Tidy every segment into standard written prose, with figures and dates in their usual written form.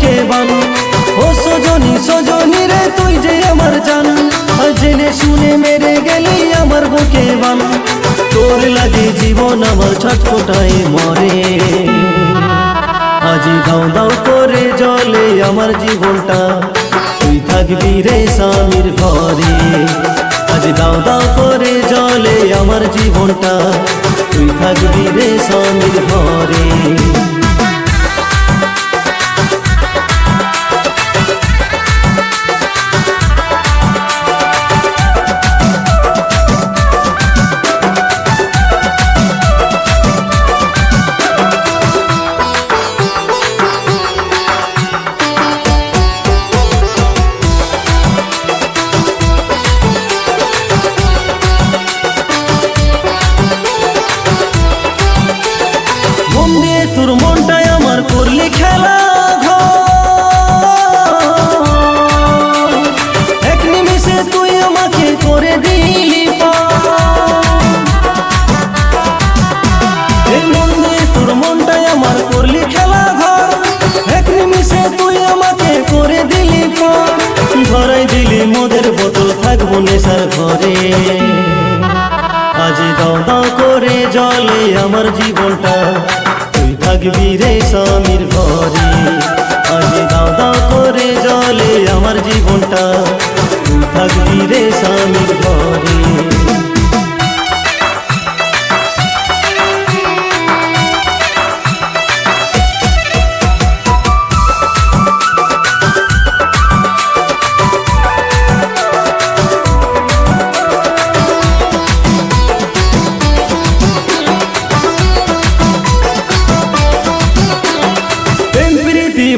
বুকে বান। ও সজনী সজনী রে তুই যে আমার জান, জেনে শুনে মেরে গেলি আমার বুকে বান। তোর লাগে জীবন আমার ছটফটায় মরে, আজি দাও দাও করে জলে আমার জীবনটা, তুই থাকবি রে স্বামীর ঘরে। আজ দাও দাও করে জলে আমার জীবনটা, তুই থাকবি রে স্বামীর ঘরে। তোর মনটাই আমার করলি খেলা ঘর, এক নিমিষে তুই আমাকে করে দিলি এই মন দিয়ে তোর মনটাই আমার করলি খেলা ঘর, এক নিমিষে তুই আমাকে করে দিলি ধরাই দিলি মদের বোতল থাকবো নেশার ঘরে। আজি দাও দাও করে জলে আমার জীবনটা, থাকবি রে স্বামীর ঘরে। আজ দাও দাও করে জলে আমার জীবনটা, থাকবি রে স্বামীর ঘরে।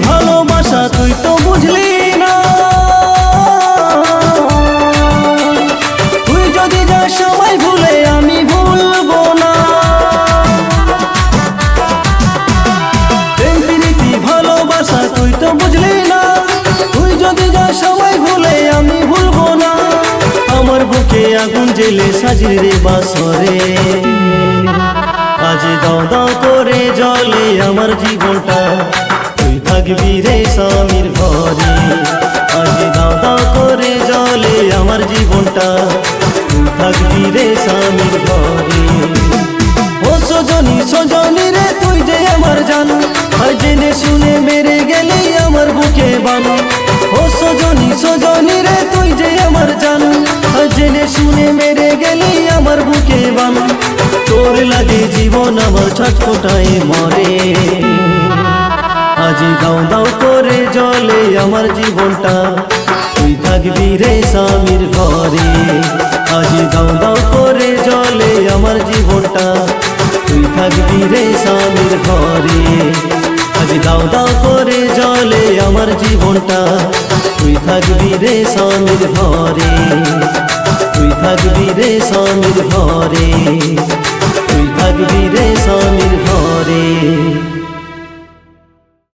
ভালোবাসা তুই তো বুঝলি না, তুই যদি যা সবাই ভুলে আমি ভুলবো না। প্রেম প্রীতি ভালোবাসা তুই তো বুঝলি না, তুই যদি যা সবাই ভুলে আমি ভুলবো না। আমার বুকে আগুন জেলে সাজিয়ে রে বাসরে, আজ দাও দাও করে জলে আমার জীবনটা, থাকবি রে স্বামীর ঘরে। আজ দাও দাও করে জলে আমার জীবনটা, থাকবি রে স্বামীর ঘরে। ও সজনী সজনী রে তুই যে আমার জান, জেনে শুনে মেরে গেলি আমার বুকে বান। ও সজনী সজনী রে তুই যে আমার জান, জেনে শুনে মেরে গেলি আমার বুকে বান। তোর লাগে জীবন আমার ছটফটায় মরে, আজি দাও দাও করে জলে আমার জীবনটা, তুই থাকবি রে স্বামীর ঘরে। আজি দাও দাও করে জলে আমার জীবনটা, তুই থাকবি রে স্বামীর ঘরে। আজি দাও দাও করে জলে আমার জীবনটা, তুই থাকবি রে স্বামীর ঘরে। তুই থাকবি রে স্বামীর ঘরে, তুই থাকবি রে স্বামীর ঘরে।